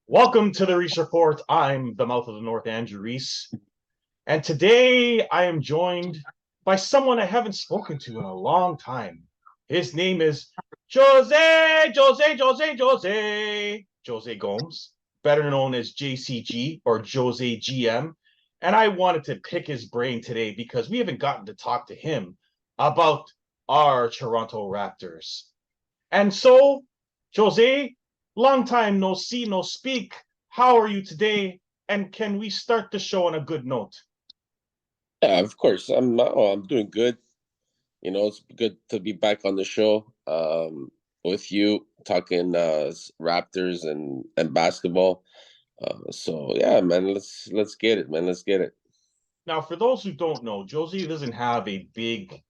Welcome to the Reese Report. I'm the mouth of the North, Andrew Reese. And today I am joined by someone I haven't spoken to in a long time. His name is Jose Gomes, better known as JCG or Jose G.M. And I wanted to pick his brain today because we haven't gotten to talk to him about our Toronto Raptors. And so, Jose, long time no see, no speak. How are you today? And can we start the show on a good note? Yeah, of course. I'm doing good. It's good to be back on the show with you talking Raptors and basketball. So yeah, man, let's get it, man. Let's get it. Now, for those who don't know, Jose doesn't have a big,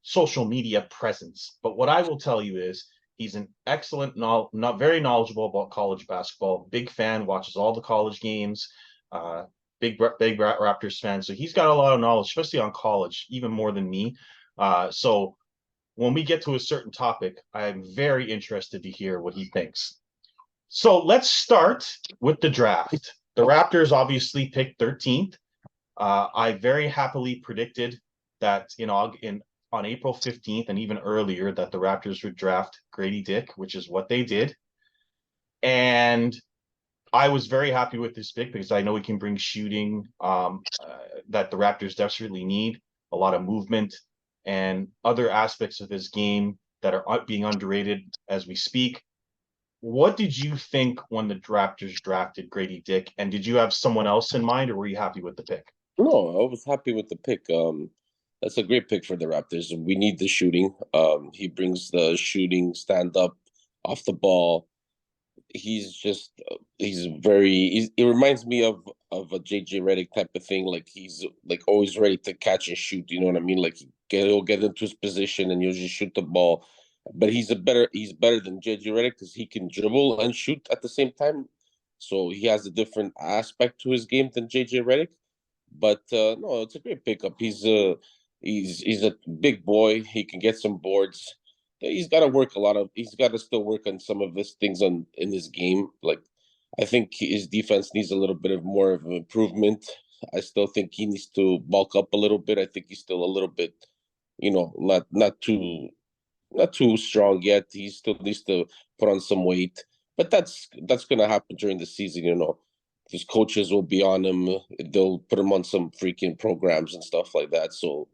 social media presence. But what I will tell you is he's an excellent, not very knowledgeable about college basketball. Big fan, watches all the college games. Uh, big Raptors fan. So he's got a lot of knowledge, especially on college, even more than me. So when we get to a certain topic, I'm very interested to hear what he thinks. So let's start with the draft. The Raptors obviously picked 13th. I very happily predicted that in on April 15th and even earlier that the Raptors would draft Grady Dick, which is what they did. And I was very happy with this pick because I know he can bring shooting that the Raptors desperately need, a lot of movement, and other aspects of his game that are being underrated as we speak. What did you think when the Raptors drafted Grady Dick? And did you have someone else in mind, or were you happy with the pick? No, I was happy with the pick. That's a great pick for the Raptors. We need the shooting. He brings the shooting, stand up, off the ball. He reminds me of a JJ Redick type of thing. Like he's like always ready to catch and shoot. You know what I mean? Like he'll get into his position and he'll just shoot the ball. But he's better than JJ Redick because he can dribble and shoot at the same time. So he has a different aspect to his game than JJ Redick. But no, it's a great pickup. He's a big boy. He can get some boards. He's got to work a lot of. He's got to still work on some of his things on in his game. Like I think his defense needs a little bit of more of an improvement. I still think he needs to bulk up a little bit. I think he's still a little bit, not too strong yet. He still needs to put on some weight. But that's gonna happen during the season. His coaches will be on him. They'll put him on some freaking programs and stuff like that. So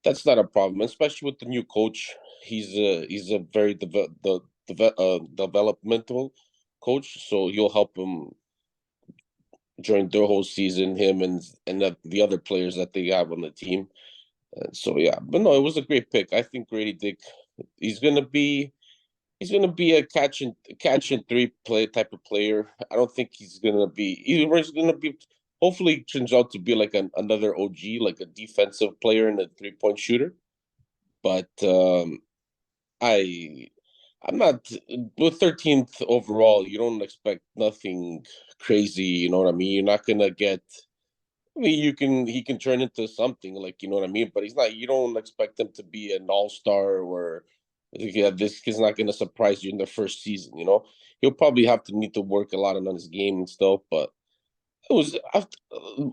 that's not a problem, especially with the new coach. He's a very developmental coach, so he'll help him during the whole season. Him and the other players that they have on the team. And so yeah, but no, it was a great pick. I think Grady Dick, he's gonna be he's gonna be a catch and three play type of player. I don't think he's gonna be. He's gonna be. Hopefully, turns out to be like another OG, like a defensive player and a 3-point shooter. But I I'm not with 13th overall. You don't expect nothing crazy. You know what I mean? You're not gonna get. I mean, he can turn into something like you know what I mean. But he's not. You don't expect him to be an all-star or yeah, this kid's not gonna surprise you in the first season. He'll probably have to need to work a lot on his game and stuff. But it was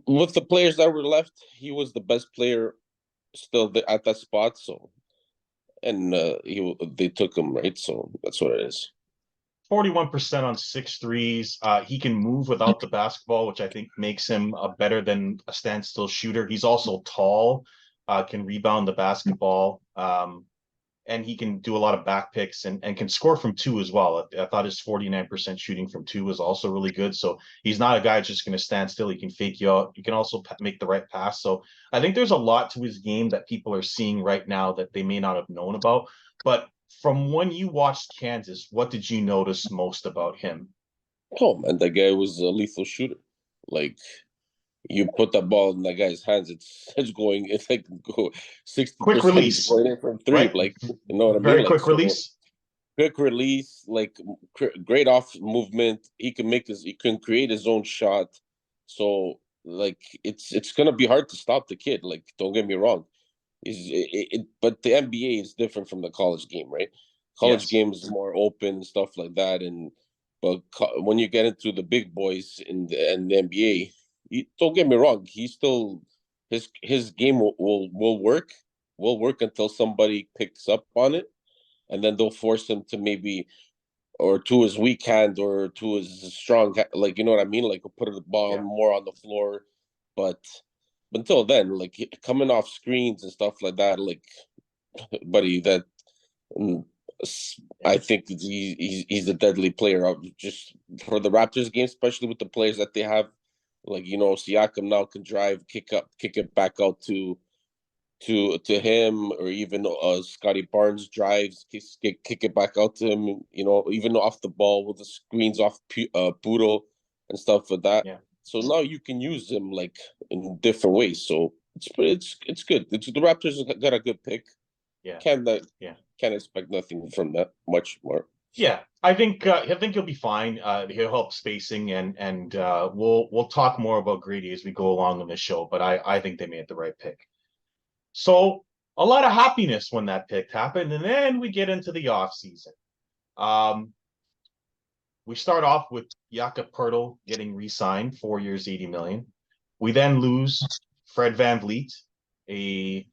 with the players that were left, he was the best player still at that spot. So and they took him right. So that's what it is. 41% on six threes. He can move without the basketball, which I think makes him better than a standstill shooter. He's also tall, can rebound the basketball, and he can do a lot of back picks and can score from two as well. I thought his 49% shooting from two was also really good. So he's not a guy just going to stand still. He can fake you out. He can also make the right pass. So I think there's a lot to his game that people are seeing right now that they may not have known about. But from when you watched Kansas, what did you notice most about him? Oh man, that guy was a lethal shooter. Like you put the ball in that guy's hands, it's going. It's like go sixty Quick percent is release, going in from three. right? Like you know what I mean? Very Like quick so. release. Quick release, like great off movement. He can create his own shot. So like it's gonna be hard to stop the kid. Like don't get me wrong. But the NBA is different from the college game, right? College Yes. game is more open and stuff like that, and But when you get into the big boys in the NBA, don't get me wrong, he still his game will work until somebody picks up on it, and then they'll force him to maybe or to his weak hand or to his strong like you know what I mean, like put the ball Yeah. more on the floor, but until then, like coming off screens and stuff like that, like buddy, that mm, I think he's a deadly player. Just for the Raptors game, especially with the players that they have, like Siakam now can drive, kick it back out to him, or even Scotty Barnes drives, kick it back out to him. Even off the ball with the screens off Puro and stuff like that. Yeah. So now you can use him like in different ways. So it's good. The Raptors got a good pick. Yeah. Can that Yeah. Can't expect nothing from that much more. Yeah, I think he'll be fine. He'll help spacing, and we'll talk more about Grady as we go along in the show. But I think they made the right pick. So a lot of happiness when that pick happened, and then we get into the off season. Um, we start off with Jakob Poeltl getting re-signed, 4 years, 80 million. We then lose Fred VanVleet, a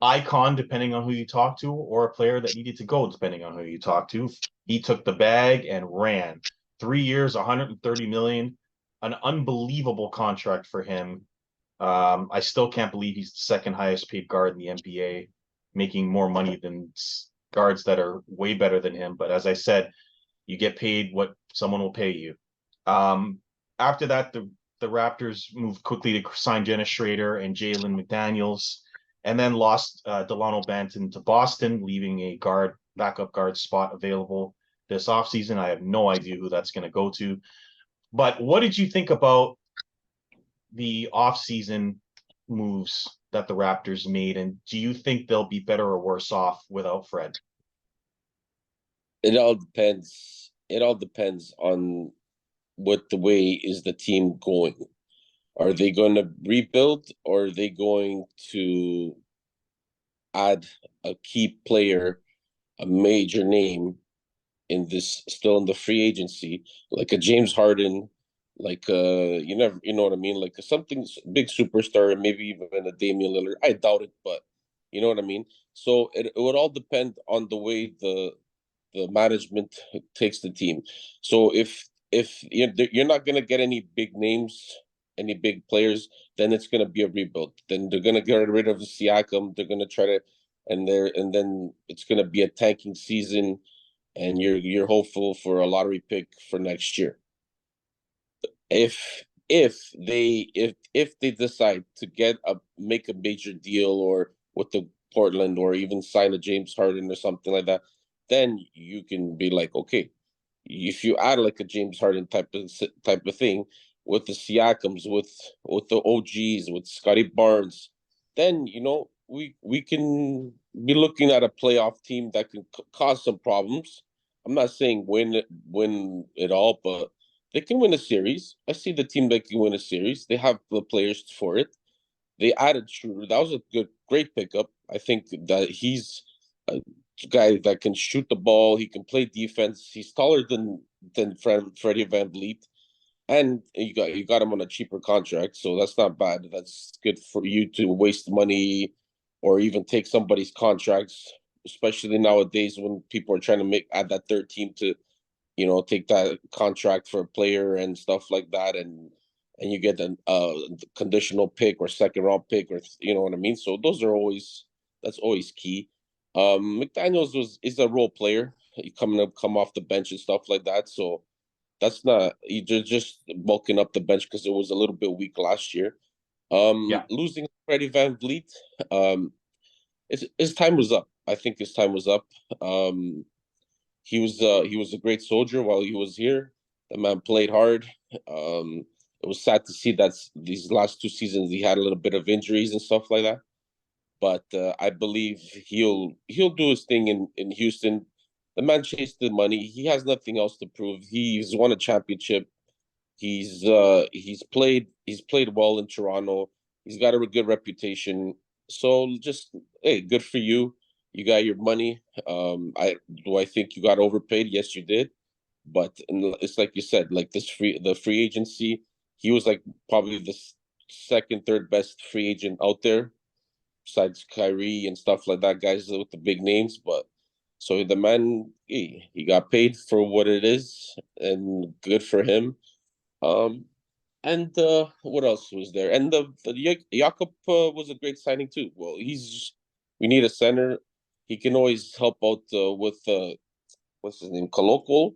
icon depending on who you talk to, or a player that needed to go depending on who you talk to. He took the bag and ran. 3 years, 130 million, an unbelievable contract for him. I still can't believe he's the second highest paid guard in the NBA, making more money than guards that are way better than him. But as I said, you get paid what someone will pay you. Um, After that, the Raptors moved quickly to sign Dennis Schrader and Jalen McDaniels, and then lost Delano Banton to Boston, leaving a backup guard spot available this offseason. I have no idea who that's going to go to. But what did you think about the offseason moves that the Raptors made, and do you think they'll be better or worse off without Fred? It all depends. It all depends on what the way is the team going. Are they going to rebuild, or are they going to add a key player, a major name in this still in the free agency, like a James Harden, like you know what I mean, like something big superstar, maybe even a Damian Lillard. I doubt it, but you know what I mean. So it would all depend on the way the management takes the team. So if you're not gonna get any big names, any big players, then it's gonna be a rebuild. Then they're gonna get rid of the Siakam. They're gonna try to, and then it's gonna be a tanking season, and you're hopeful for a lottery pick for next year. If they decide to make a major deal or with the Portland, or even sign a James Harden or something like that, then you can be like, okay, if you add like a James Harden type of thing with the Siakams, with the OGs, with Scotty Barnes, then we can be looking at a playoff team that can cause some problems. I'm not saying win it all, but they can win a series. I see the team that can win a series. They have the players for it. They added Schroeder. That was a great pickup. I think that he's a guy that can shoot the ball. He can play defense. He's taller than Freddie VanVleet, and you got him on a cheaper contract, so that's not bad. That's good for you to waste money or even take somebody's contracts, especially nowadays when people are trying to add that third team to take that contract for a player and stuff like that, and you get a conditional pick or second round pick, or you know what I mean. So that's always key. McDaniels is a role player. He come off the bench and stuff like that. So that's not he just bulking up the bench because it was a little bit weak last year. Yeah. Losing Freddie VanVleet, his time was up. I think his time was up. He was a great soldier while he was here. The man played hard. It was sad to see that these last 2 seasons he had a little bit of injuries and stuff like that. But I believe he'll do his thing in Houston. The man chased the money. He has nothing else to prove. He's won a championship. He's played well in Toronto. He's got a good reputation. So just hey, good for you. You got your money. I think you got overpaid. Yes, you did. But it's like you said, like the free agency, he was like probably the second, third best free agent out there, besides Kyrie and stuff like that, guys with the big names. But so the man, he got paid for what it is, and good for him. Um, and what else was there? And the Jakob was a great signing too. Well, we need a center. He can always help out with what's his name, Koloko.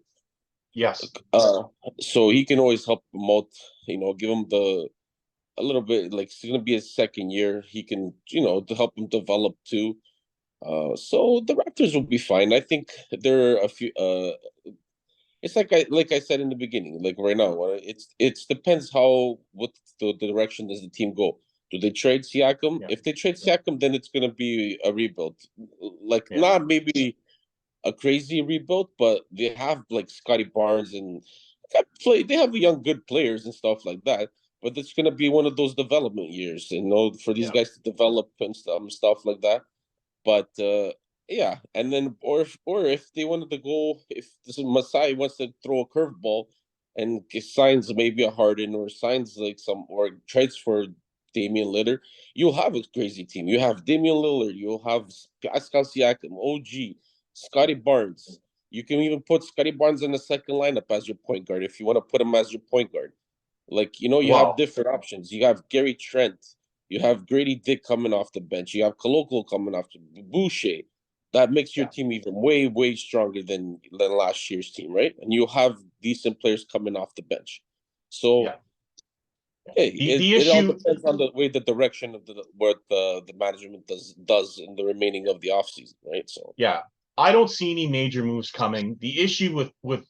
Yes. Uh, so he can always help him out. Give him a little bit, like it's gonna be his second year. He can to help him develop too. So the Raptors will be fine. I think there are a few. It's like I said in the beginning, like right now, it's depends what the direction does the team go. Do they trade Siakam? Yeah. If they trade Siakam, then it's gonna be a rebuild. Like Yeah. not maybe a crazy rebuild, but they have like Scotty Barnes and they have young good players and stuff like that. But it's gonna be one of those development years, for these Yeah. guys to develop and stuff like that. But yeah, and then or if they wanted to go, if this Masai wants to throw a curveball and signs maybe a Harden or signs like some or trades for Damian Lillard, you'll have a crazy team. You have Damian Lillard, you'll have Pascal Siakam, OG, Scotty Barnes. You can even put Scotty Barnes in the second lineup as your point guard if you want to put him as your point guard. Like, you have Wow. different options. You have Gary Trent. You have Grady Dick coming off the bench. You have Koloko coming off the Boucher. That makes your Yeah. team even way, way stronger than last year's team, right? And you have decent players coming off the bench. So Yeah. hey, The it all issue, depends on the direction of what the management does in the remaining of the offseason, right? So yeah, I don't see any major moves coming. The issue with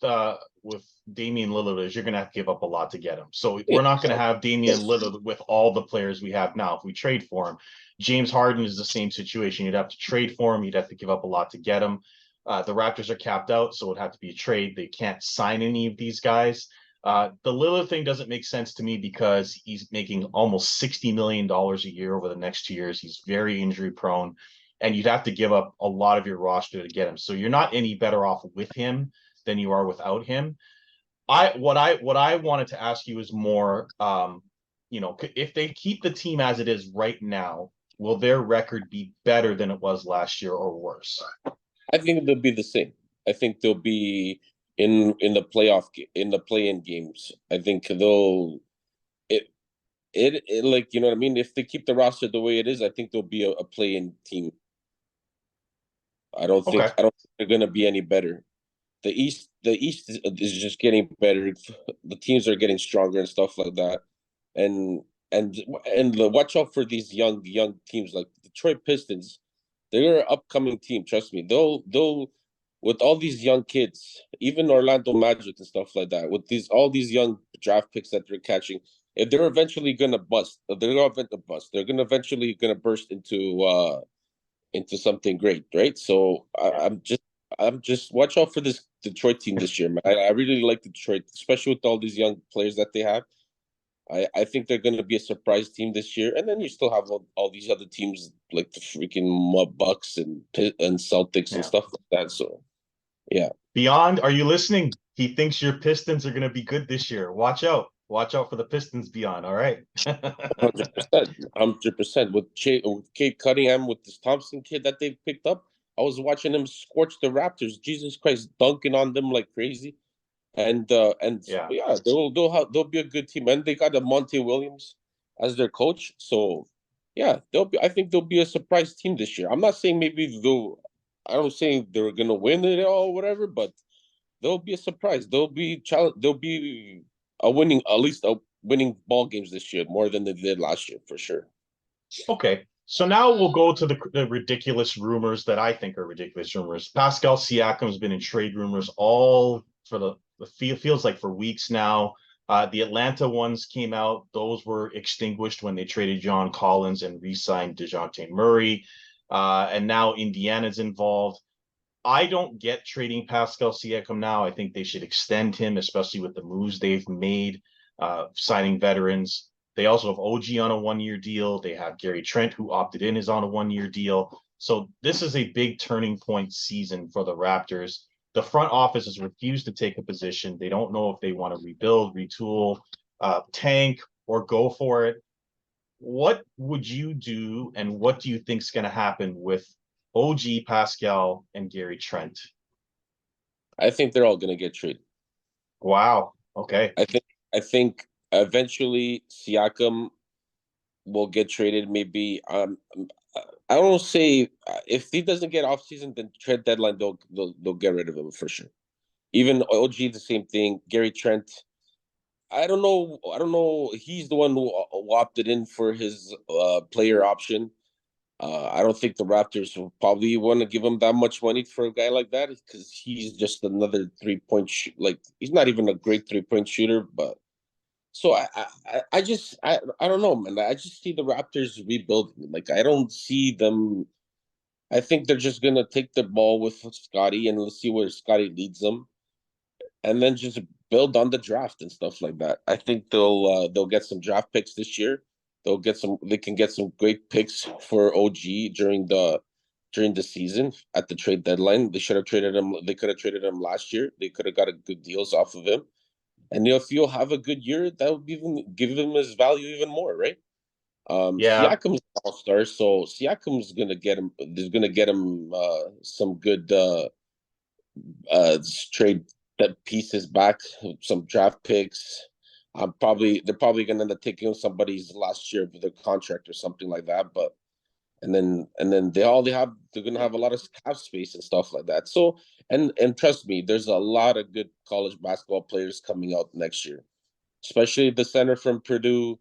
Damian Lillard is you're gonna have to give up a lot to get him. So yeah, we're not gonna have Damian Lillard with all the players we have now if we trade for him. James Harden is the same situation. You'd have to trade for him. You'd have to give up a lot to get him. The Raptors are capped out, so it'd have to be a trade. They can't sign any of these guys. The Lillard thing doesn't make sense to me because he's making almost $60 million a year over the next 2 years. He's very injury prone, and you'd have to give up a lot of your roster to get him. So you're not any better off with him than you are without him. What I wanted to ask you is more, if they keep the team as it is right now, will their record be better than it was last year or worse? I think they'll be the same. I think they'll be in the in the play-in games. I think they'll it, it like you know what I mean. If they keep the roster the way it is, I think they'll be a play-in team. Okay. I don't think they're gonna be any better. The East is just getting better. The teams are getting stronger and stuff like that. And and watch out for these young teams like Detroit Pistons. They're an upcoming team. Trust me. They'll with all these young kids, even Orlando Magic and stuff like that. With all these young draft picks that they're catching, if they're eventually gonna bust, they're gonna bust. They're gonna eventually gonna burst into something great, right? So Yeah. I'm just watch out for this Detroit team this year, man. I really like Detroit, especially with all these young players that they have. I think they're going to be a surprise team this year, and then you still have all these other teams like the freaking Bucks and Celtics and Yeah. stuff like that. So yeah, Beyond, are you listening? He thinks your Pistons are going to be good this year. Watch out. Watch out for the Pistons, Beyond. All right. 100%, 100% with Kate Cunningham with this Thompson kid that they picked up. I was watching him scorch the Raptors. Jesus Christ, dunking on them like crazy. And Yeah. yeah, they'll be a good team, and they got a Monte Williams as their coach. So yeah, I think they'll be a surprise team this year. I'm not saying maybe I don't say they're gonna win it or whatever, but they'll be a surprise. They'll be at least a winning ball games this year more than they did last year for sure. Okay. So now we'll go to the ridiculous rumors that I think are ridiculous rumors. Pascal Siakam's been in trade rumors all for feels like for weeks now. The Atlanta ones came out; those were extinguished when they traded John Collins and re-signed DeJounte Murray. And now Indiana's involved. I don't get trading Pascal Siakam now. I think they should extend him, especially with the moves they've made, signing veterans. They also have OG on a 1 year deal. They have Gary Trent, who opted in, is on a 1 year deal. So this is a big turning point season for the Raptors. the front office has refused to take a position. They don't know if they want to rebuild, retool, tank, or go for it. What would you do, and what do you think is going to happen with OG, Pascal, and Gary Trent? I think they're all gonna get traded. Wow. Okay. I think eventually Siakam will get traded. Maybe I don't say if he doesn't get off season, then trade deadline they'll get rid of him for sure. Even OG the same thing. Gary Trent. I don't know. I don't know. He's the one who opted in for his player option. I don't think the Raptors will probably want to give him that much money for a guy like that because he's just another 3 point like he's not even a great 3 point shooter. But so I don't know, man. I just see the Raptors rebuilding. Like I don't see them. I think they're just gonna take the ball with Scotty and let's see where Scotty leads them, and then just build on the draft and stuff like that. I think they'll get some draft picks this year. They can get some great picks for OG during the season at the trade deadline. They should have traded him. They could have traded him last year. They could have got a good deals off of him. And if you'll have a good year, that would even give him his value even more, right? Yeah. Siakam's an all-star, so Siakam's gonna get him. There's gonna get him some good trade that pieces back, some draft picks. They're probably gonna end up taking somebody's last year of their contract or something like that. But and then they're gonna have a lot of cap space and stuff like that. So and trust me, there's a lot of good college basketball players coming out next year, especially the center from Purdue.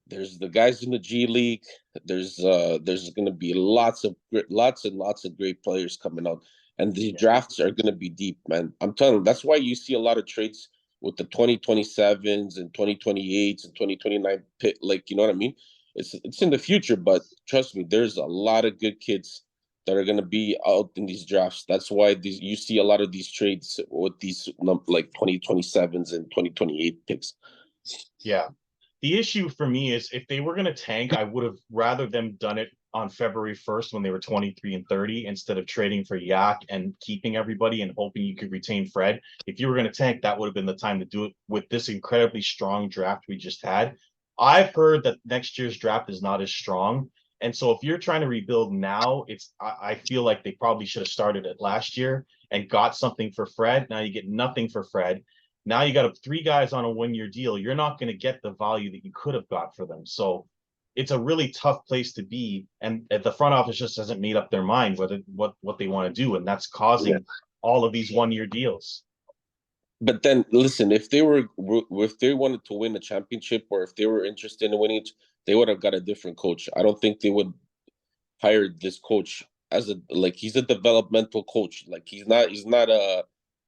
There's the guys in the G League. There's going to be lots and lots of great players coming out, and the Yeah. drafts are going to be deep, man. I'm telling you, that's why you see a lot of trades with the 2027s and 2028s and 2029 pit. Like you know what I mean? It's in the future, but trust me, there's a lot of good kids that are going to be out in these drafts. That's why you see a lot of these trades with these like 2027s and 2028 picks. Yeah. The issue for me is if they were going to tank, I would have rather them done it on February 1st when they were 23 and 30 instead of trading for Yak and keeping everybody and hoping you could retain Fred. If you were going to tank, that would have been the time to do it with this incredibly strong draft we just had. I've heard that next year's draft is not as strong. And so if you're trying to rebuild now, I feel like they probably should have started it last year and got something for Fred. Now you get nothing for Fred. Now you got three guys on a 1 year deal. You're not going to get the value that you could have got for them. So it's a really tough place to be. And the front office just hasn't made up their mind whether what they want to do. And that's Yeah. causing all of these 1 year deals. But then listen, if they wanted to win a championship or if they were interested in winning it, they would have got a different coach. I don't think they would hire this coach as a like he's a developmental coach. Like he's not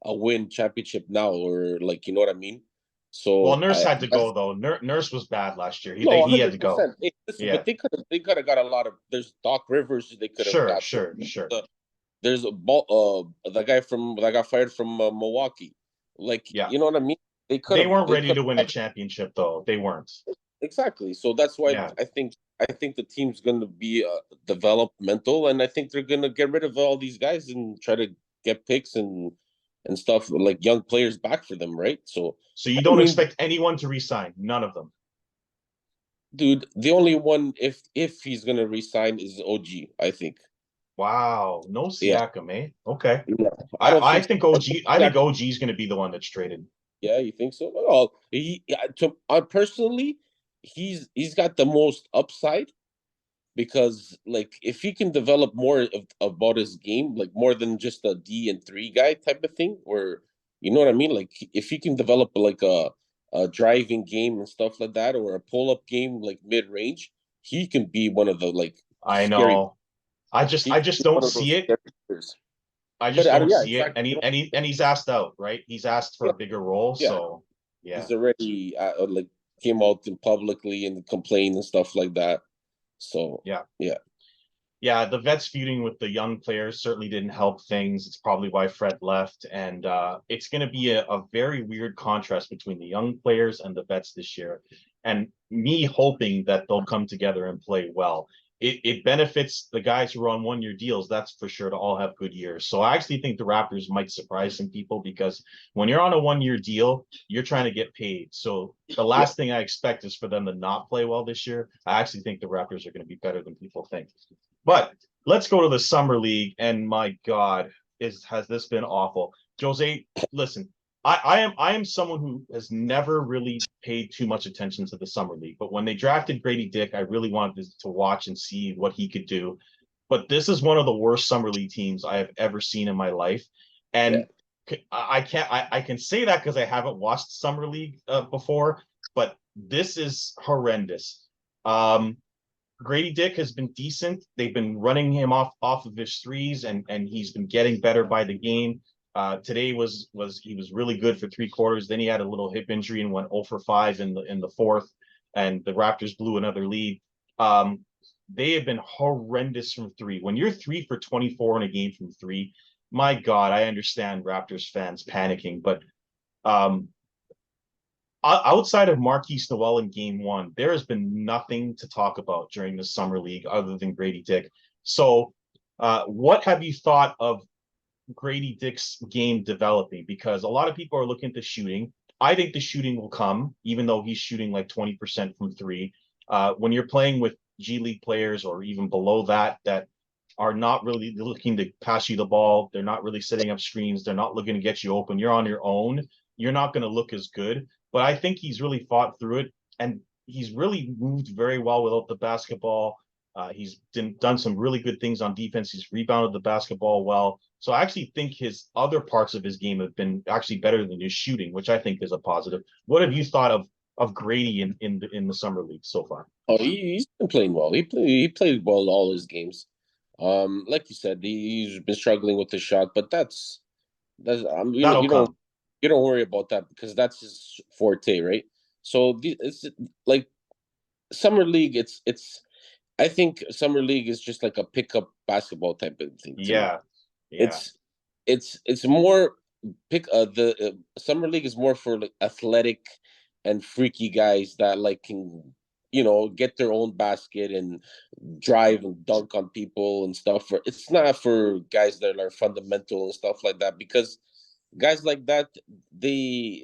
a win championship now or like you know what I mean. Well, So Nurse I had to that's go though. Nurse was bad last year. no He had to go. 100%. Hey, listen, Yeah, but they could have got a lot of. There's Doc Rivers. They could have sure, got. sure, sure. There's a ball. The guy from that got fired from Milwaukee. Like Yeah, you know what I mean. They could they have. weren't They ready could to win a have championship though. They weren't. exactly. So that's why Yeah. I think the team's going to be developmental, and I think they're going to get rid of all these guys and try to get picks and stuff like young players back for them, right? So So you I don't mean, expect anyone to resign. None of them. dude, the only one if he's going to resign is OG. I think. Wow. No Yeah. Siakam, eh? Okay. Yeah. I don't I think. think I OG. I think think OG is going to be the one that's traded. Yeah, you think so? Well, personally, he's got the most upside because like if he can develop more about his game, like more than just a D and 3 guy type of thing, or you know what I mean? Like if he can develop like a driving game and stuff like that, or a pull up game like mid range, he can be one of the like I scary. know. He I can just be don't one of those see it. scary players. I But just don't yeah, see it. exactly. And he's asked out, right? He's asked for Yeah, a bigger role. yeah. So yeah. He's already like came out and publicly and complained and stuff like that. So Yeah. yeah, Yeah, the vets feuding with the young players certainly didn't help things. It's probably why Fred left. And it's going to be a very weird contrast between the young players and the vets this year. And me hoping that they'll come together and play well. it benefits the guys who are on 1 year deals, that's for sure, to all have good years. So I actually think the Raptors might surprise some people, because when you're on a 1 year deal, you're trying to get paid. So the last thing I expect is for them to not play well this year. I actually think the Raptors are going to be better than people think. But let's go to the summer league. And my God, has this been awful? Jose, listen, I am someone who has never really paid too much attention to the summer league, but when they drafted Grady Dick, I really wanted to watch and see what he could do. But this is one of the worst summer league teams I have ever seen in my life, Yeah. and I can't I can say that because I haven't watched summer league before, but this is horrendous. Um, Grady Dick has been decent. They've been running him off of his threes, and he's been getting better by the game. Today was he was really good for 3 quarters. Then he had a little hip injury and went 0 for 5 in the fourth, and the Raptors blew another lead. Um, they have been horrendous from three. When you're 3 for 24 in a game from three, my God, I understand Raptors fans panicking, but um, outside of Marquise Noel in game one, there has been nothing to talk about during the summer league other than Grady Dick. So, what have you thought of Grady Dick's game developing? Because a lot of people are looking at the shooting. I think the shooting will come, even though he's shooting like 20% from three. When you're playing with G League players or even below that, that are not really looking to pass you the ball, they're not really setting up screens, they're not looking to get you open, you're on your own, you're not going to look as good. But I think he's really fought through it, and he's really moved very well without the basketball. He's done some really good things on defense. He's rebounded the basketball well. So I actually think his other parts of his game have been actually better than his shooting, which I think is a positive. What have you thought of Grady in the summer league so far? Oh, he's been playing well. He played well all his games. Like you said, he's been struggling with the shot, but that's That'll come. you don't worry about that because that's his forte, right? So it's like summer league. It's I think summer league is just like a pickup basketball type of thing to me. Yeah, yeah, It's it's more the summer league is more for like athletic and freaky guys that like can get their own basket and drive and dunk on people and stuff. It's not for guys that are fundamental and stuff like that because guys like that they're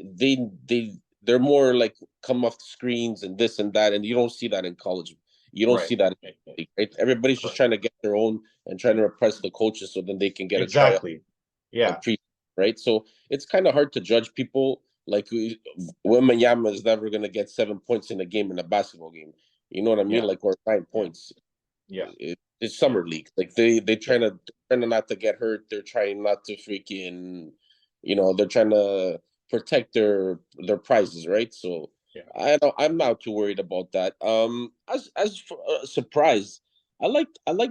more like come off the screens and this and that, and you don't see that in college. You don't right, see that in the league, right? Everybody's just right. trying to get their own and trying to impress the coaches so then they can get a tryout Exactly. and Yeah, pre, right? So it's kind of hard to judge people. Like Wembanyama is never going to get 7 points in a game in a basketball game. You know what I mean? yeah, Like or nine yeah, points. yeah, It's yeah, summer league. Like they yeah, trying to not to get hurt. They're trying not to freaking, they're trying to protect their prizes, right? So yeah. I'm not too worried about that. As for a surprise, I like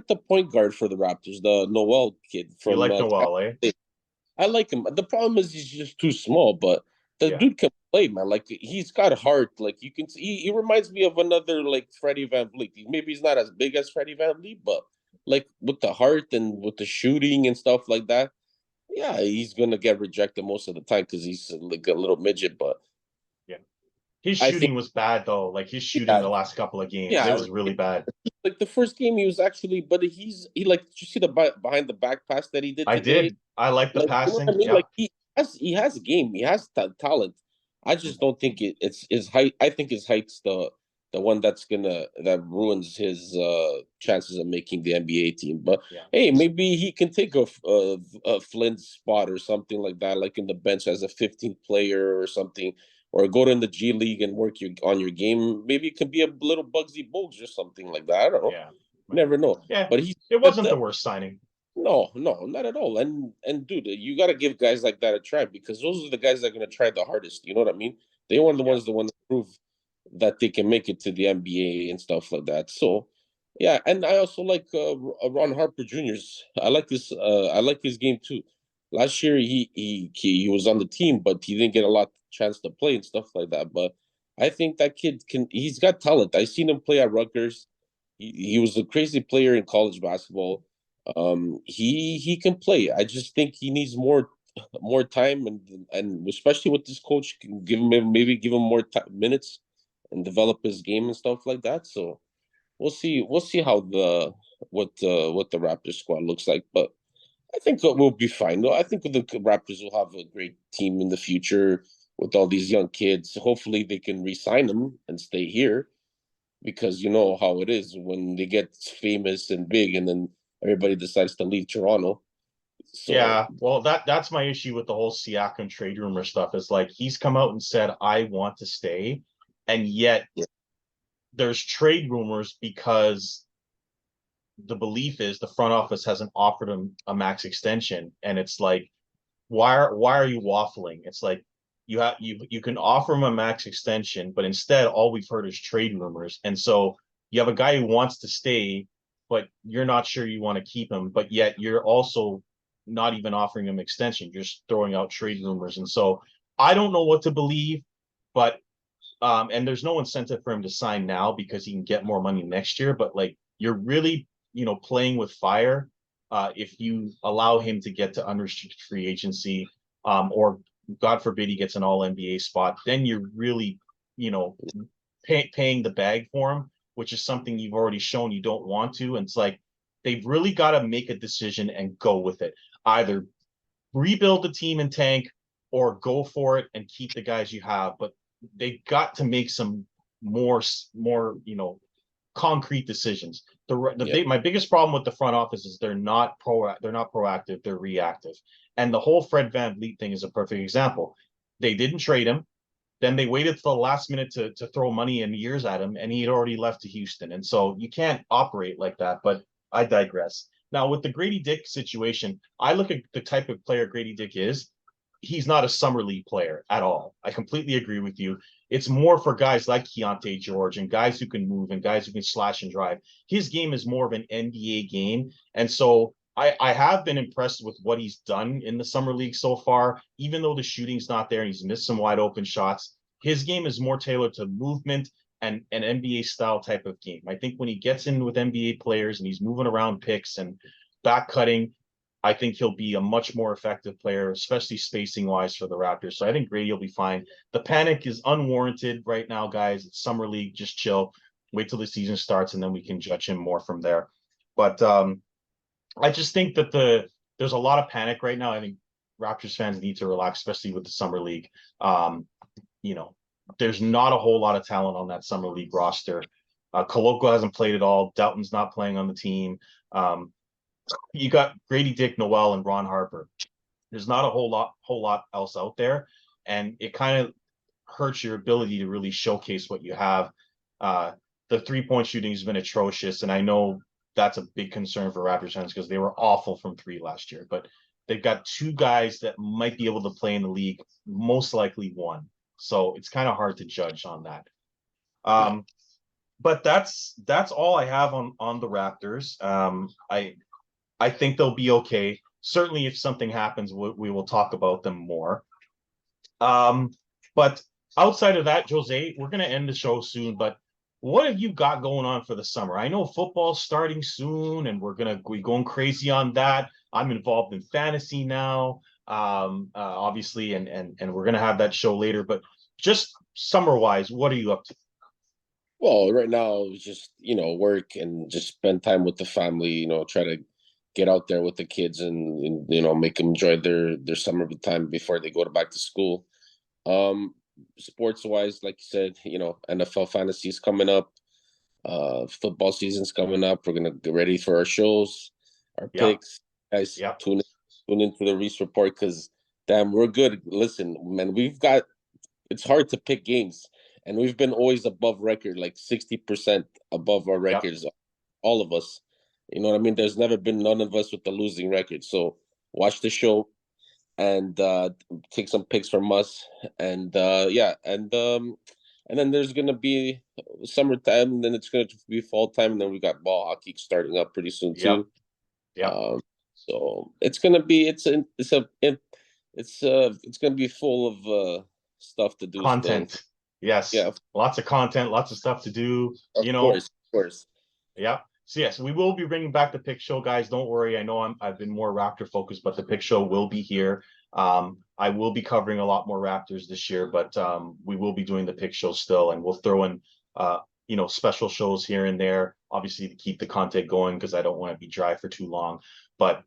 the point guard for the Raptors, the Noel kid You from like Noel, eh? I like him. The problem is he's just too small, but the Yeah, dude can play, man. Like he's got heart. Like you can see, he reminds me of another like Freddie Van Vliet. Maybe he's not as big as Freddie Van Vliet, but like with the heart and with the shooting and stuff like that, yeah, he's gonna get rejected most of the time because he's like a little midget. But yeah. His I think, shooting was bad though. Like his shooting yeah, the last couple of games, it yeah, was really bad. like the first game he was actually, but he like, did you see the behind the back pass that he did I today? did. I like the Like, you know what passing. I mean? Yeah, Like he has a game, he has talent. I just don't think it's his height. I think his height's the one that ruins his chances of making the NBA team. But yeah, hey, maybe he can take a Flynn's spot or something like that, like in the bench as a 15th player or something, or go to in the G League and work on your game. Maybe it can be a little Bugsy Bogues or something like that. I don't know. yeah, right. Never know. Yeah. But he It wasn't the worst signing. no, no, not at all. And dude, you got to give guys like that a try because those are the guys that are going to try the hardest. You know what I mean? They want Yeah, the ones to prove that they can make it to the NBA and stuff like that. So, yeah, and I also like Ron Harper Jr.'s. I like this. I like his game too. Last year he was on the team, but he didn't get a lot chance to play and stuff like that. But I think that kid can. He's got talent. I seen him play at Rutgers. He was a crazy player in college basketball. He can play. I just think he needs more time and especially with this coach can give him maybe give him more minutes and develop his game and stuff like that. So We'll see how what the Raptors squad looks like, but I think we'll be fine. No, I think the Raptors will have a great team in the future with all these young kids. Hopefully, they can re-sign them and stay here, because you know how it is when they get famous and big, and then everybody decides to leave Toronto. So Yeah, well, that's my issue with the whole Siakam trade rumor stuff. Is like he's come out and said I want to stay, and yet yeah, there's trade rumors because the belief is the front office hasn't offered him a max extension, and it's like, why are you waffling? It's like you can offer him a max extension, but instead all we've heard is trade rumors, and so you have a guy who wants to stay, but you're not sure you want to keep him, but yet you're also not even offering him extension. You're just throwing out trade rumors, and so I don't know what to believe, but and there's no incentive for him to sign now because he can get more money next year. But like you're really, playing with fire if you allow him to get to unrestricted free agency, or God forbid he gets an All NBA spot. Then you're really, you know, paying the bag for him, which is something you've already shown you don't want to. And it's like they've really got to make a decision and go with it. Either rebuild the team and tank, or go for it and keep the guys you have. But they got to make some more concrete decisions. yeah, My biggest problem with the front office is they're not proactive, they're reactive. And the whole Fred VanVleet thing is a perfect example. They didn't trade him. Then they waited till the last minute to throw money and years at him, and he had already left to Houston. And so you can't operate like that. But I digress. Now, with the Grady Dick situation, I look at the type of player Grady Dick is. He's not a summer league player at all. I completely agree with you. It's more for guys like Keontae George and guys who can move and guys who can slash and drive. His game is more of an NBA game. And so I have been impressed with what he's done in the summer league so far, even though the shooting's not there and he's missed some wide open shots. His game is more tailored to movement and an NBA style type of game. I think when he gets in with NBA players and he's moving around picks and back cutting, I think he'll be a much more effective player, especially spacing wise for the Raptors. So I think Grady will be fine. The panic is unwarranted right now, guys. It's summer league. Just chill. Wait till the season starts, and then we can judge him more from there. But I just think that there's a lot of panic right now. I think Raptors fans need to relax, especially with the summer league. Um, you know, there's not a whole lot of talent on that summer league roster. Koloko hasn't played at all. Doughton's not playing on the team. You got Grady Dick, Noel, and Ron Harper. There's not a whole lot else out there, and it kind of hurts your ability to really showcase what you have. The 3-point shooting has been atrocious, and I know that's a big concern for Raptors fans because they were awful from three last year. But they've got two guys that might be able to play in the league, most likely one. So it's kind of hard to judge on that. yeah. But that's all I have on the Raptors. I think they'll be okay. Certainly, if something happens, we will talk about them more. But outside of that, Jose, we're going to end the show soon. But what have you got going on for the summer? I know football's starting soon, and we're going crazy on that. I'm involved in fantasy now, obviously, and we're going to have that show later. But just summer wise, what are you up to? Well, right now it's just work and just spend time with the family. Try to get out there with the kids and make them enjoy their summer time before they go back to school. Sports wise, like you said, NFL fantasy is coming up. Football season's coming up. We're gonna get ready for our shows, our Yeah, picks. Guys, yeah, tune into the Reese Report because damn, we're good. Listen, man, it's hard to pick games, and we've been always above record, like 60% above our yeah. records, all of us. You know what I mean? There's never been none of us with the losing record. So watch the show and take some picks from us, and yeah, and then there's gonna be summertime, and then it's gonna be fall time, and then we got ball hockey starting up pretty soon Yep, too. yep. Um, so it's gonna be it's gonna be full of stuff to do still. Content. Yes. Yeah, Lots of content, lots of stuff to do, of course, of course. Yeah. So yes, we will be bringing back the pick show, guys. Don't worry. I know I've been more Raptor focused, but the pick show will be here. I will be covering a lot more Raptors this year, but we will be doing the pick show still, and we'll throw in special shows here and there, obviously to keep the content going because I don't want to be dry for too long. But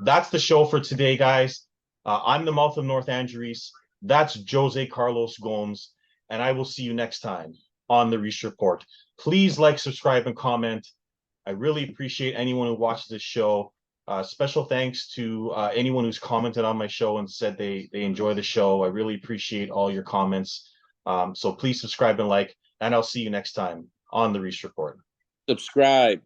that's the show for today, guys. I'm the Mouth of North Andrews. That's Jose Carlos Gomes, and I will see you next time on the Reese Report. Please like, subscribe, and comment. I really appreciate anyone who watches this show. Special thanks to anyone who's commented on my show and said they enjoy the show. I really appreciate all your comments. So please subscribe and like, and I'll see you next time on the Reese Report. Subscribe.